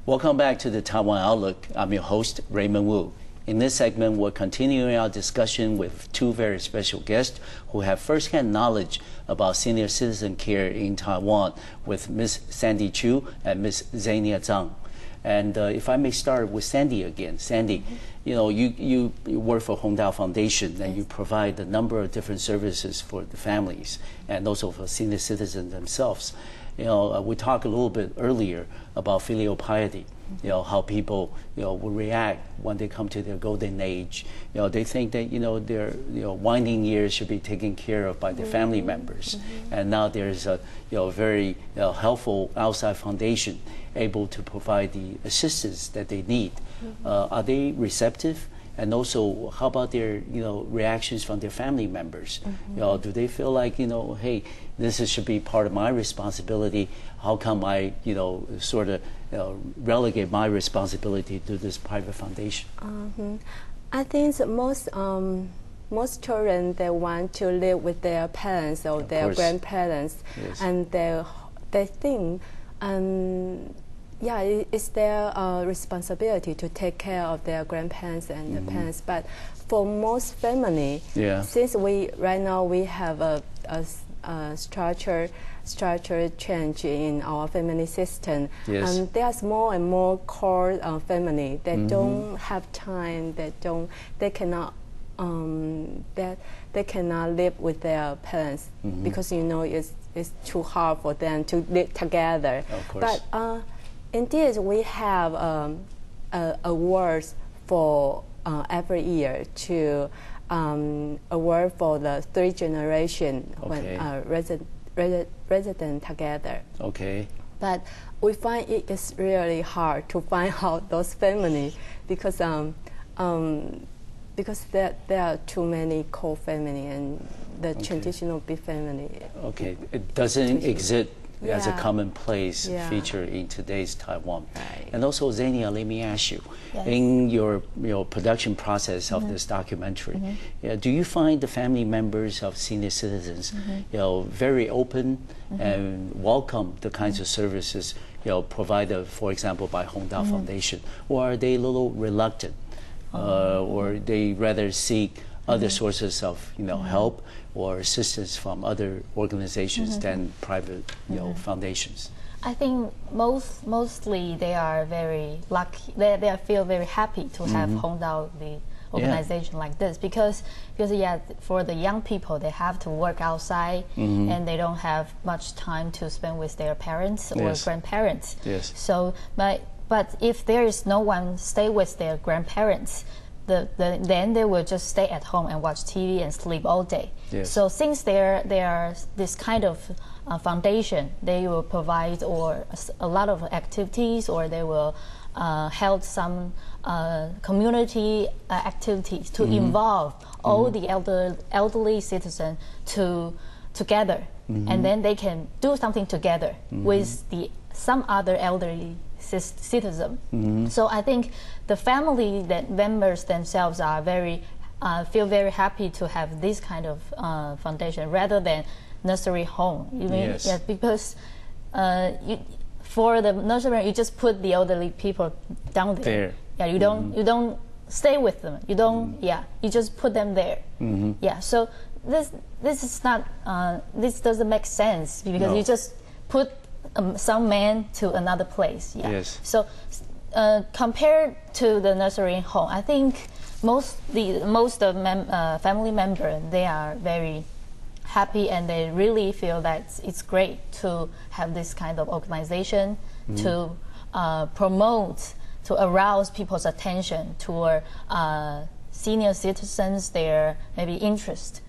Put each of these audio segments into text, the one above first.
Welcome back to the Taiwan Outlook. I'm your host, Raymond Wu. In this segment, we're continuing our discussion with two very special guests who have firsthand knowledge about senior citizen care in Taiwan, with Ms. Sandy Chu and Ms. Xenia Chang. And if I may start with Sandy again. Sandy, you know, you work for Hondao Foundation, and you provide a number of different services for the families and also for senior citizens themselves. You know, we talked a little bit earlier about filial piety. You know, how people, you know, will react when they come to their golden age. You know, they think that, you know, their, you know, winding years should be taken care of by their family members. And now there's a, you know, very helpful outside foundation able to provide the assistance that they need. Are they receptive? And also, how about their, you know, reactions from their family members? You know, do they feel like, you know, hey, this should be part of my responsibility? How come I, you know, sort of relegate my responsibility to this private foundation? I think that most children, they want to live with their parents or their grandparents, and they think, yeah, it's their responsibility to take care of their grandparents and their parents. But for most family, since right now we have a structure change in our family system, and there's more and more core family that don't have time, they cannot live with their parents because, you know, it's too hard for them to live together. But indeed, we have awards for every year to award for the third generation when resident together. But we find it is really hard to find out those families because there are too many co-family and the traditional big family. It doesn't exist as a commonplace feature in today's Taiwan. And also, Xenia, let me ask you, in your production process of this documentary, do you find the family members of senior citizens very open and welcome the kinds of services provided, for example, by Hondao Foundation, or are they a little reluctant, or they rather seek other sources of help or assistance from other organizations than private foundations? I think mostly they are very lucky. They feel very happy to have Hondao, the organization like this, because for the young people, they have to work outside and they don't have much time to spend with their parents or grandparents. So but if there is no one stay with their grandparents, then they will just stay at home and watch TV and sleep all day. So since there are this kind of foundation, they will provide a lot of activities, or they will held some community activities to involve all the elderly citizens together, and then they can do something together with some other elderly citizen. So I think the family members themselves are feel very happy to have this kind of foundation rather than nursery home. Because for the nursery, you just put the elderly people down there. You don't stay with them. You don't. You just put them there. So this is not. This doesn't make sense because you just put some man to another place. So compared to the nursery home, I think most of family members, they are very happy, and they really feel that it's great to have this kind of organization to promote, to arouse people's attention toward senior citizens, their maybe interest.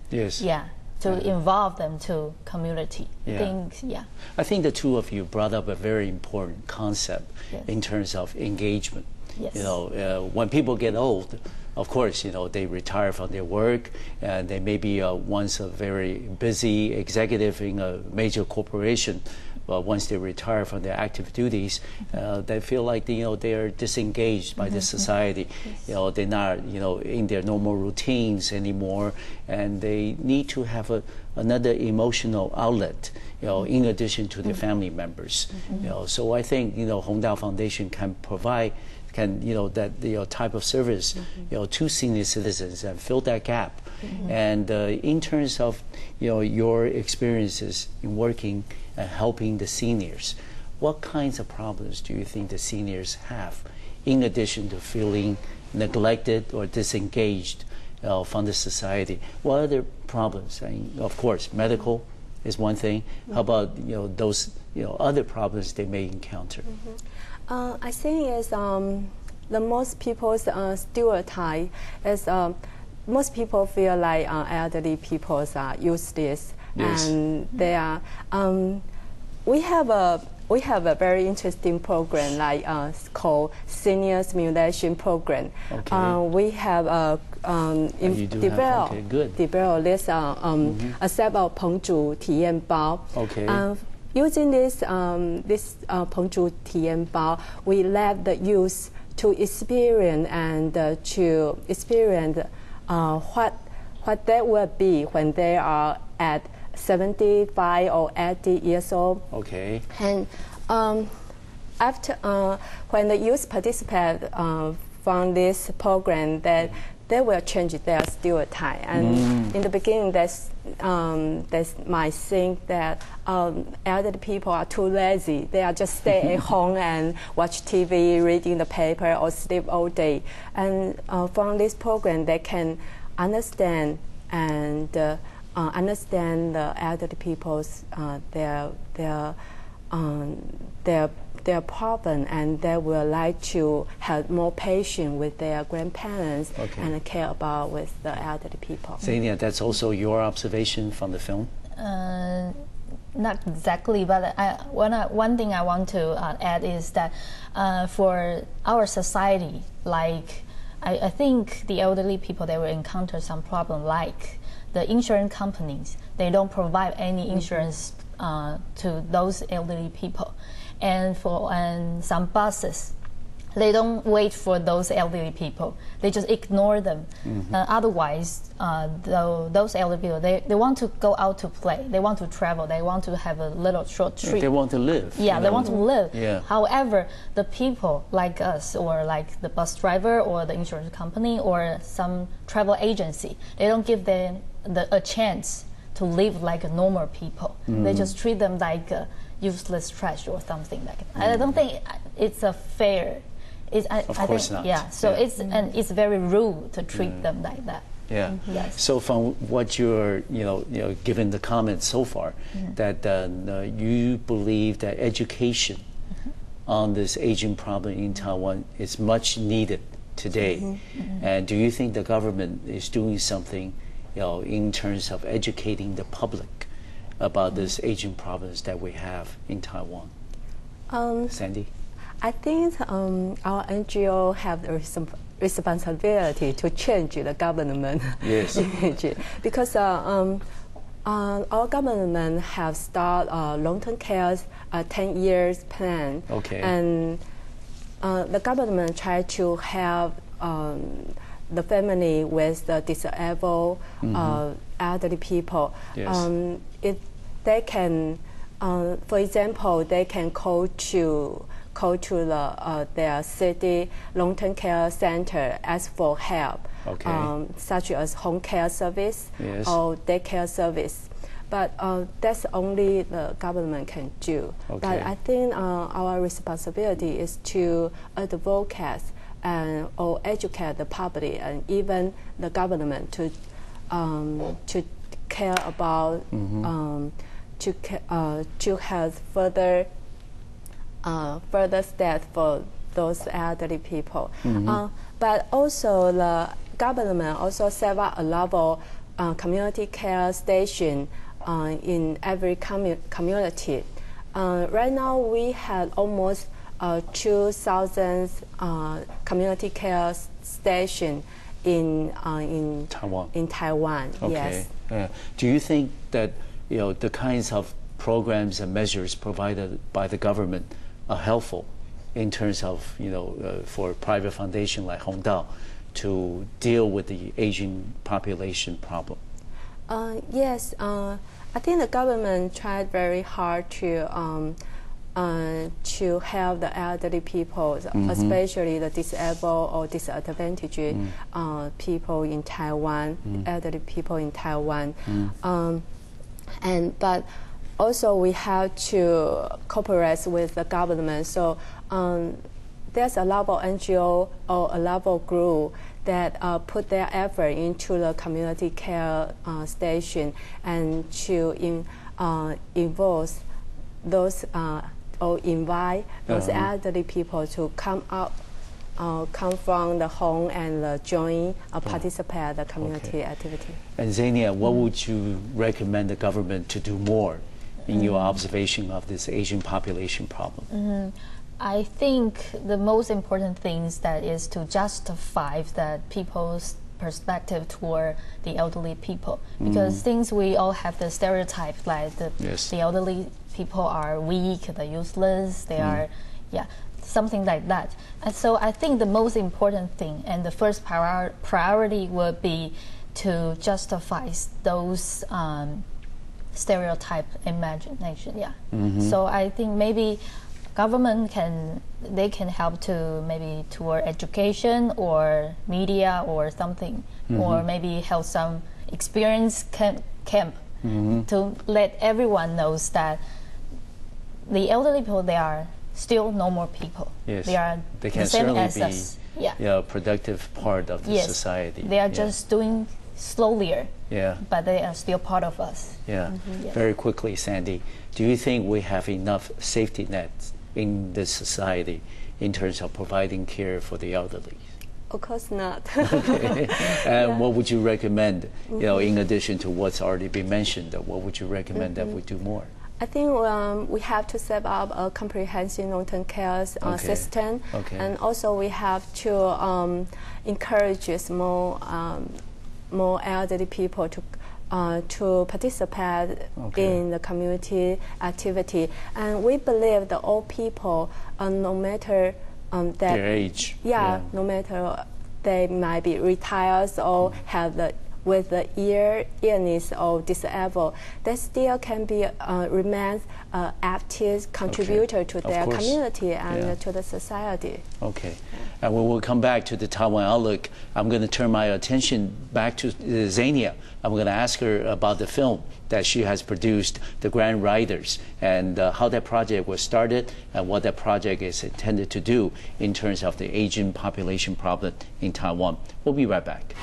To involve them to community. I think the two of you brought up a very important concept in terms of engagement. When people get old, of course, they retire from their work, and they may be once a very busy executive in a major corporation. once they retire from their active duties, they feel like they are disengaged by the society. They're not in their normal routines anymore, and they need to have another emotional outlet, in addition to their family members. So I think Hondao Foundation can provide that type of service to senior citizens and fill that gap. And in terms of your experiences in working and helping the seniors, what kinds of problems do you think the seniors have, in addition to feeling neglected or disengaged from the society? What other problems? I mean, of course, medical is one thing. How about those other problems they may encounter? I think is the most people's stereotype is most people feel like elderly people are useless, and they are. We have a very interesting program like called Senior Simulation Program. We have developed this a set of 棚主体验包. Using this 棚主体验包, we let the youth to experience what they will be when they are at 75 or 80 years old. And after when the youth participate from this program, that they will change their stereotype. And in the beginning, they might think that elderly people are too lazy. They are just stay at home and watch TV, reading the paper, or sleep all day. And from this program, they can understand and understand the elderly people's their problem, and they will like to have more patience with their grandparents and care about with the elderly people. Xenia, that's also your observation from the film? Not exactly, but one thing I want to add is that for our society, like I think the elderly people, they will encounter some problem, like the insurance companies, they don't provide any insurance to those elderly people. And some buses, they don't wait for those elderly people. They just ignore them. Otherwise, those elderly people, they want to go out to play. They want to travel. They want to have a little short trip. They want to live. Yeah, they want to live. However, the people like us, or like the bus driver or the insurance company or some travel agency, they don't give them a chance to live like normal people. They just treat them like useless trash or something like that. I don't think it's a fair. Of course not. Yeah. So it's very rude to treat them like that. Yeah. Yes. So from what you're given the comments so far, that you believe that education on this aging problem in Taiwan is much needed today, and do you think the government is doing something, in terms of educating the public about this aging problems that we have in Taiwan? Sandy? I think our NGO have the responsibility to change the government image, because our government have started long-term care 10 years plan, and the government try to help the family with the disabled elderly people. If they can, for example, they can go to their city long-term care center, ask for help, such as home care service or daycare service. But that's only the government can do. But I think our responsibility is to advocate or educate the public and even the government to care about to have further steps for those elderly people. But also the government also set up a lot of community care station in every community. Right now we have almost 2,000 community care stations in Taiwan. Yes. Do you think that the kinds of programs and measures provided by the government are helpful in terms of, for private foundation like Hondao to deal with the aging population problem? Yes, I think the government tried very hard to help the elderly people, especially the disabled or disadvantaged people in Taiwan, elderly people in Taiwan. But also we have to cooperate with the government. So there's a lot of NGO or a lot of group that put their effort into the community care station and to involve those or invite those elderly people to come from the home and join participate in the community activity. And Xenia, what would you recommend the government to do more in your observation of this Asian population problem? I think the most important thing is to justify that people's perspective toward the elderly people, because since we all have the stereotype like the elderly people are weak, they're useless, they are, something like that. And so I think the most important thing and the first priority would be to justify those stereotype imagination. So I think maybe government can help to maybe toward education or media or something, or maybe help some experience camp to let everyone knows that the elderly people, they are still normal people. Yes. They are they can the same certainly as be us. a productive part of the society. They are just doing slowlier, but they are still part of us. Very quickly, Sandy, do you think we have enough safety nets in this society in terms of providing care for the elderly? Of course not. Okay. And what would you recommend, in addition to what's already been mentioned, what would you recommend that we do more? I think we have to set up a comprehensive long-term care system, and also we have to encourage more elderly people to participate in the community activity. And we believe that all people, no matter their age, no matter they might be retired or have the illness or disabled, they still can be remain active contributor to their community and to the society. Okay. And when we'll come back to the Taiwan Outlook, I'm going to turn my attention back to Xenia. I'm going to ask her about the film that she has produced, The Grand Riders, and how that project was started and what that project is intended to do in terms of the aging population problem in Taiwan. We'll be right back.